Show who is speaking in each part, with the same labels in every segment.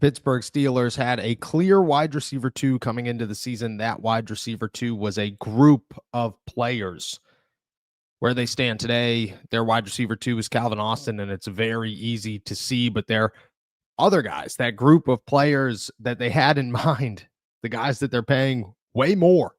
Speaker 1: Pittsburgh Steelers had a clear wide receiver 2 coming into the season. That wide receiver 2 was a group of players. Where they stand today, their wide receiver 2 is Calvin Austin, and it's very easy to see, but they're other guys, that group of players that they had in mind, the guys that they're paying way more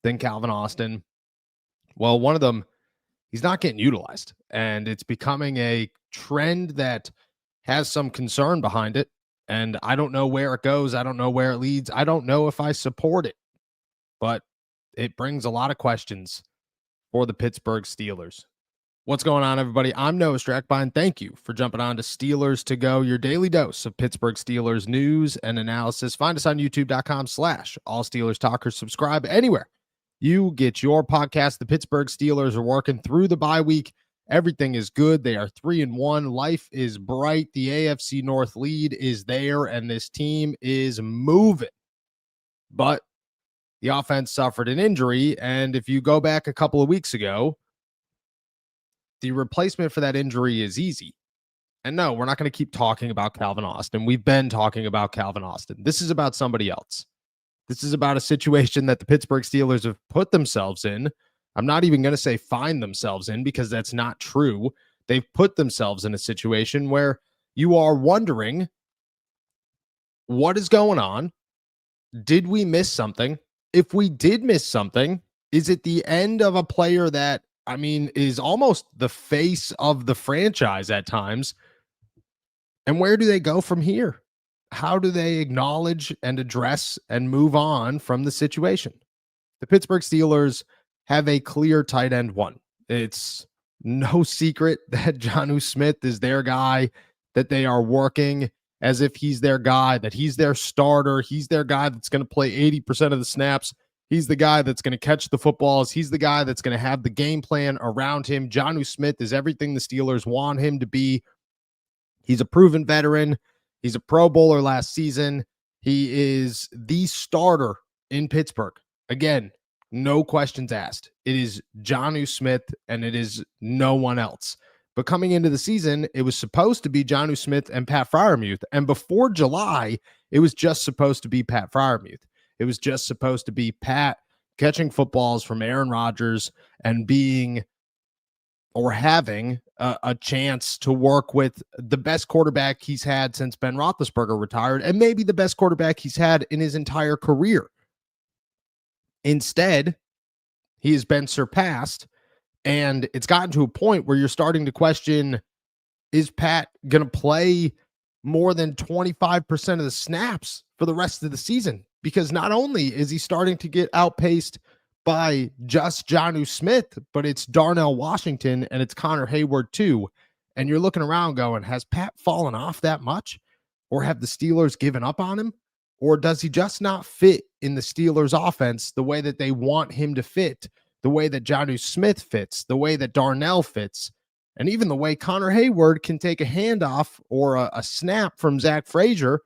Speaker 1: than Calvin Austin. Well, one of them, he's not getting utilized, and it's becoming a trend that has some concern behind it. And I don't know where it goes. I don't know where it leads. I don't know if I support it, but it brings a lot of questions for the Pittsburgh Steelers. What's going on, everybody? I'm Noah Strackbine. Thank you for jumping on to Steelers to Go, your daily dose of Pittsburgh Steelers news and analysis. Find us on youtube.com/allsteelerstalkers. Subscribe anywhere you get your podcast. The Pittsburgh Steelers are working through the bye week. Everything is good. They are 3-1. Life is bright. The AFC North lead is there, and this team is moving. But the offense suffered an injury, and if you go back a couple of weeks ago, the replacement for that injury is easy. And no, we're not going to keep talking about Calvin Austin. We've been talking about Calvin Austin. This is about somebody else. This is about a situation that the Pittsburgh Steelers have put themselves in. I'm not even going to say find themselves in, because that's not true. They've put themselves in a situation where you are wondering, what is going on? Did we miss something? If we did miss something, is it the end of a player that, is almost the face of the franchise at times? And where do they go from here? How do they acknowledge and address and move on from the situation? The Pittsburgh Steelers have a clear tight end one. It's no secret that Jonnu Smith is their guy, that they are working as if he's their guy, that he's their starter. He's their guy that's going to play 80% of the snaps. He's the guy that's going to catch the footballs. He's the guy that's going to have the game plan around him. Jonnu Smith is everything the Steelers want him to be. He's a proven veteran. He's a Pro Bowler last season. He is the starter in Pittsburgh. Again, no questions asked. It is Jonnu Smith, and it is no one else. But coming into the season, it was supposed to be Jonnu Smith and Pat Freiermuth. And before July, it was just supposed to be Pat Freiermuth. It was just supposed to be Pat catching footballs from Aaron Rodgers and being or having a chance to work with the best quarterback he's had since Ben Roethlisberger retired, and maybe the best quarterback he's had in his entire career. Instead, he has been surpassed, and it's gotten to a point where you're starting to question, is Pat going to play more than 25% of the snaps for the rest of the season? Because not only is he starting to get outpaced by just Jonnu Smith, but it's Darnell Washington and it's Connor Hayward too. And you're looking around going, has Pat fallen off that much? Or have the Steelers given up on him? Or does he just not fit in the Steelers offense the way that they want him to fit, the way that Jonnu Smith fits, the way that Darnell fits, and even the way Connor Hayward can take a handoff or a snap from Zach Frazier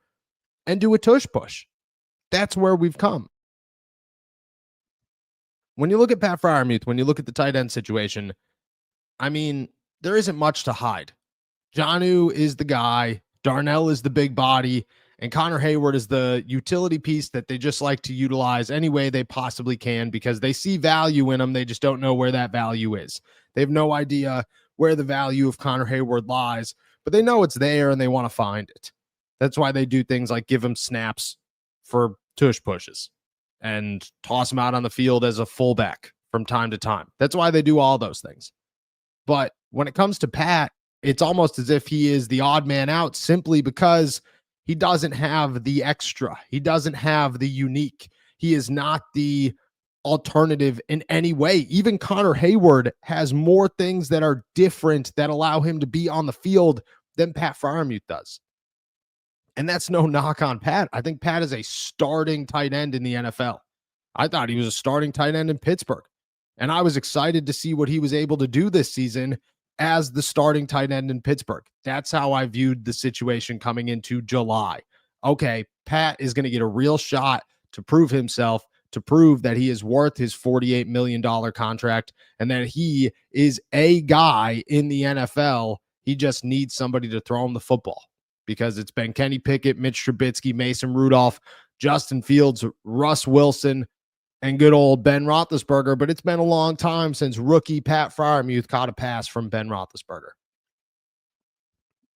Speaker 1: and do a tush push? That's where we've come. When you look at Pat Freiermuth, when you look at the tight end situation, there isn't much to hide. Jonnu is the guy, Darnell is the big body, and Connor Hayward is the utility piece that they just like to utilize any way they possibly can because they see value in them. They just don't know where that value is. They have no idea where the value of Connor Hayward lies, but they know it's there and they want to find it. That's why they do things like give him snaps for tush pushes and toss him out on the field as a fullback from time to time. That's why they do all those things. But when it comes to Pat, it's almost as if he is the odd man out simply because he doesn't have the extra. He doesn't have the unique. He is not the alternative in any way. Even Connor Hayward has more things that are different that allow him to be on the field than Pat Freiermuth does. And that's no knock on Pat. I think Pat is a starting tight end in the NFL. I thought he was a starting tight end in Pittsburgh. And I was excited to see what he was able to do this season as the starting tight end in Pittsburgh. That's how I viewed the situation coming into July. Okay, Pat is going to get a real shot to prove himself, to prove that he is worth his $48 million contract and that he is a guy in the NFL. He just needs somebody to throw him the football. because it's been Kenny Pickett, Mitch Trubisky, Mason Rudolph, Justin Fields, Russ Wilson, and good old Ben Roethlisberger. But it's been a long time since rookie Pat Freiermuth caught a pass from Ben Roethlisberger.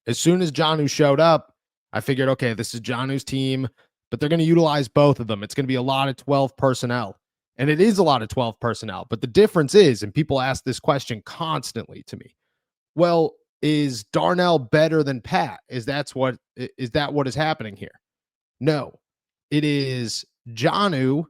Speaker 1: As soon as Jonnu showed up, I figured, okay, this is Jonnu's team, but they're going to utilize both of them. It's going to be a lot of 12 personnel. And it is a lot of 12 personnel. But the difference is, and people ask this question constantly to me, well, is Darnell better than Pat? Is that what is happening here? No. It is Jonnu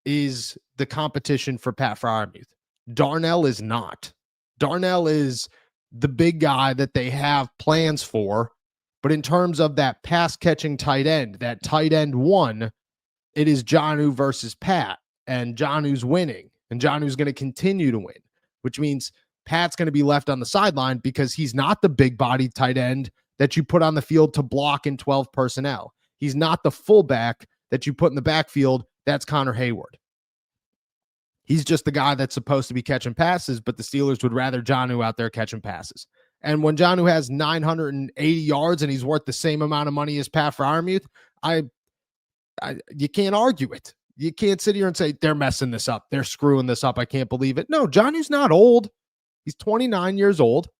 Speaker 1: is the competition for Pat Freiermuth. Darnell is not. Darnell is the big guy that they have plans for. But in terms of that pass catching tight end, that tight end one, it is Jonnu versus Pat. And Jonnu's winning, and Jonnu's going to continue to win, which means Pat's going to be left on the sideline because he's not the big bodied tight end that you put on the field to block in 12 personnel. He's not the fullback that you put in the backfield. That's Connor Hayward. He's just the guy that's supposed to be catching passes, but the Steelers would rather Jonnu out there catching passes. And when Jonnu has 980 yards and he's worth the same amount of money as Pat Freiermuth, you can't argue it. You can't sit here and say, they're messing this up. They're screwing this up. I can't believe it. No, Jonnu's not old. He's 29 years old.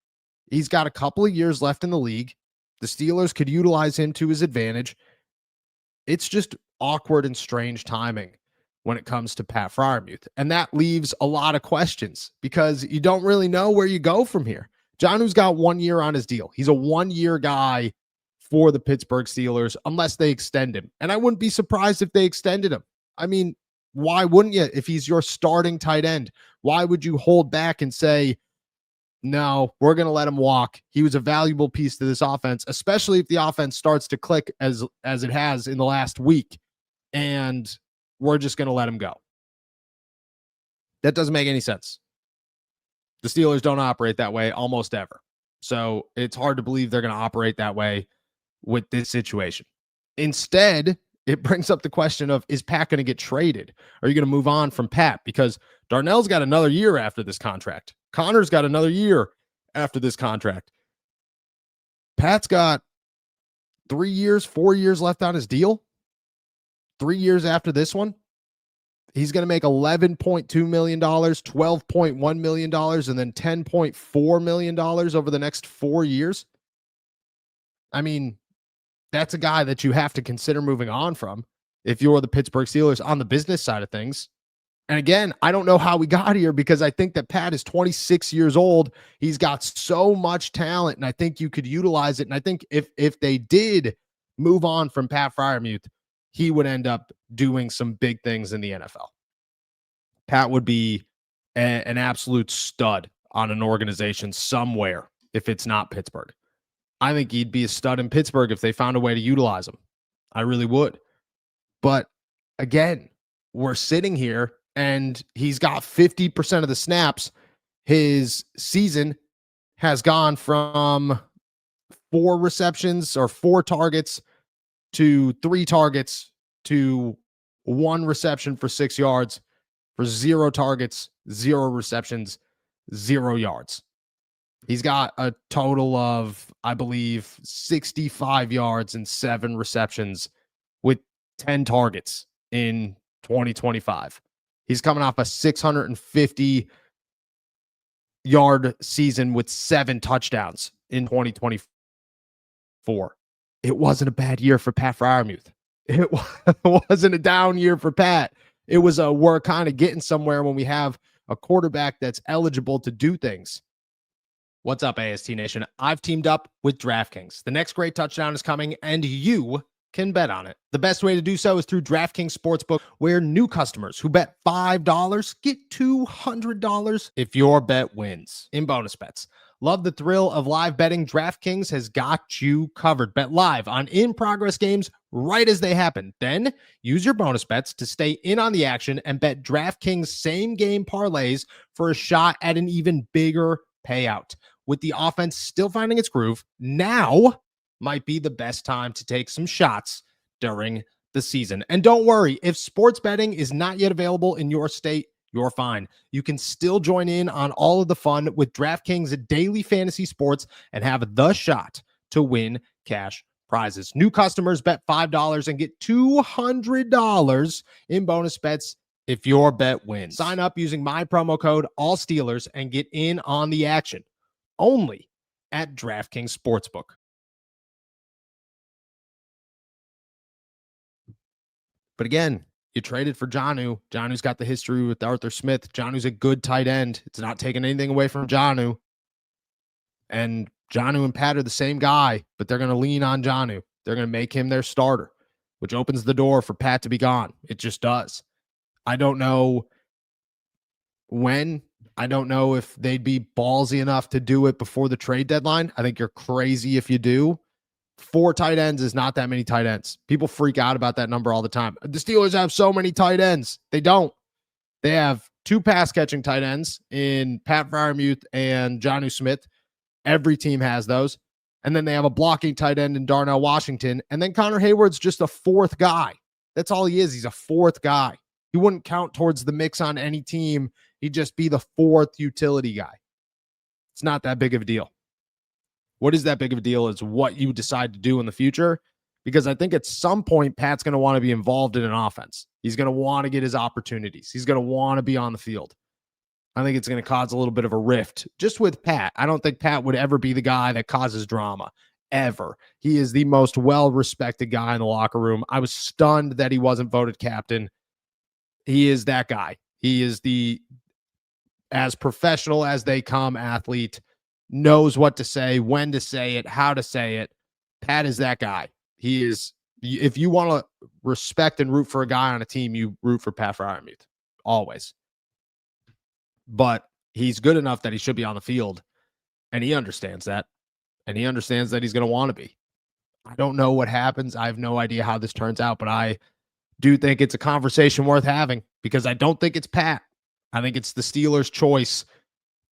Speaker 1: He's got a couple of years left in the league. The Steelers could utilize him to his advantage. It's just awkward and strange timing when it comes to Pat Freiermuth. And that leaves a lot of questions because you don't really know where you go from here. Jonnu's got 1 year on his deal. He's a 1 year guy for the Pittsburgh Steelers unless they extend him. And I wouldn't be surprised if they extended him. I mean, why wouldn't you? If he's your starting tight end, why would you hold back and say, no, we're going to let him walk? He was a valuable piece to this offense, especially if the offense starts to click as it has in the last week, and we're just going to let him go. That doesn't make any sense. The Steelers don't operate that way almost ever. So it's hard to believe they're going to operate that way with this situation. Instead, it brings up the question of, is Pat going to get traded? Are you going to move on from Pat? Because Darnell's got another year after this contract. Connor's got another year after this contract. Pat's got 3 years, 4 years left on his deal. 3 years after this one. He's going to make $11.2 million, $12.1 million, and then $10.4 million over the next 4 years. I mean, that's a guy that you have to consider moving on from if you're the Pittsburgh Steelers on the business side of things. And again, I don't know how we got here because I think that Pat is 26 years old. He's got so much talent, and I think you could utilize it. And I think if they did move on from Pat Freiermuth, he would end up doing some big things in the NFL. Pat would be an absolute stud on an organization somewhere if it's not Pittsburgh. I think he'd be a stud in Pittsburgh if they found a way to utilize him. I really would. But again, we're sitting here and he's got 50% of the snaps. His season has gone from 4 receptions or 4 targets to 3 targets to 1 reception for 6 yards, for 0 targets, 0 receptions, 0 yards. He's got a total of, I believe, 65 yards and 7 receptions with 10 targets in 2025. He's coming off a 650-yard season with 7 touchdowns in 2024. It wasn't a bad year for Pat Freiermuth. It wasn't a down year for Pat. It was we're kind of getting somewhere when we have a quarterback that's eligible to do things. What's up, AST Nation? I've teamed up with DraftKings. The next great touchdown is coming, and you can bet on it. The best way to do so is through DraftKings Sportsbook, where new customers who bet $5 get $200 if your bet wins in bonus bets. Love the thrill of live betting? DraftKings has got you covered. Bet live on in-progress games right as they happen. Then use your bonus bets to stay in on the action and bet DraftKings same-game parlays for a shot at an even bigger payout. With the offense still finding its groove, now might be the best time to take some shots during the season. And don't worry, if sports betting is not yet available in your state, you're fine. You can still join in on all of the fun with DraftKings daily fantasy sports and have the shot to win cash prizes. New customers bet $5 and get $200 in bonus bets if your bet wins. Sign up using my promo code ALLSteelers and get in on the action. Only at DraftKings Sportsbook. But again, you traded for Jonnu. Jonnu's got the history with Arthur Smith. Jonnu's a good tight end. It's not taking anything away from Jonnu. And Jonnu and Pat are the same guy, but they're going to lean on Jonnu. They're going to make him their starter, which opens the door for Pat to be gone. It just does. I don't know when. I don't know if they'd be ballsy enough to do it before the trade deadline. I think you're crazy if you do. 4 tight ends is not that many tight ends. People freak out about that number all the time. The Steelers have so many tight ends. They don't. They have 2 pass-catching tight ends in Pat Freiermuth and Jonnu Smith. Every team has those. And then they have a blocking tight end in Darnell Washington. And then Connor Hayward's just a 4th guy. That's all he is. He's a 4th guy. He wouldn't count towards the mix on any team. He'd just be the 4th utility guy. It's not that big of a deal. What is that big of a deal is what you decide to do in the future, because I think at some point Pat's going to want to be involved in an offense. He's going to want to get his opportunities. He's going to want to be on the field. I think it's going to cause a little bit of a rift just with Pat. I don't think Pat would ever be the guy that causes drama, ever. He is the most well-respected guy in the locker room. I was stunned that he wasn't voted captain. He is that guy. He is the as professional as they come athlete. Knows what to say, when to say it, how to say it. Pat is that guy. He is, if you want to respect and root for a guy on a team, you root for Pat Freiermuth. Always. But he's good enough that he should be on the field. And he understands that. And he understands that he's going to want to be. I don't know what happens. I have no idea how this turns out, but I do think it's a conversation worth having, because I don't think it's Pat. I think it's the Steelers' choice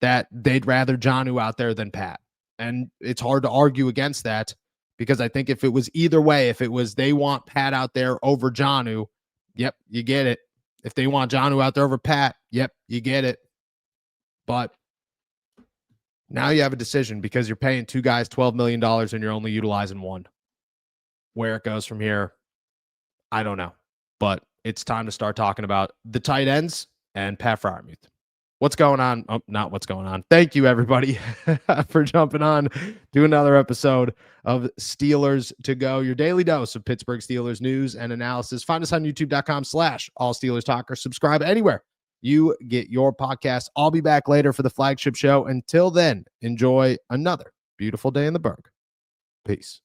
Speaker 1: that they'd rather Jonnu out there than Pat. And it's hard to argue against that, because I think if it was either way, if it was they want Pat out there over Jonnu, yep, you get it. If they want Jonnu out there over Pat, yep, you get it. But now you have a decision, because you're paying 2 guys $12 million and you're only utilizing 1. Where it goes from here, I don't know. But it's time to start talking about the tight ends and Pat Freiermuth. What's going on? Oh, not what's going on. Thank you, everybody, for jumping on to another episode of Steelers to Go, your daily dose of Pittsburgh Steelers news and analysis. Find us on youtube.com/allsteelerstalk, or subscribe anywhere you get your podcast. I'll be back later for the flagship show. Until then, enjoy another beautiful day in the Berg. Peace.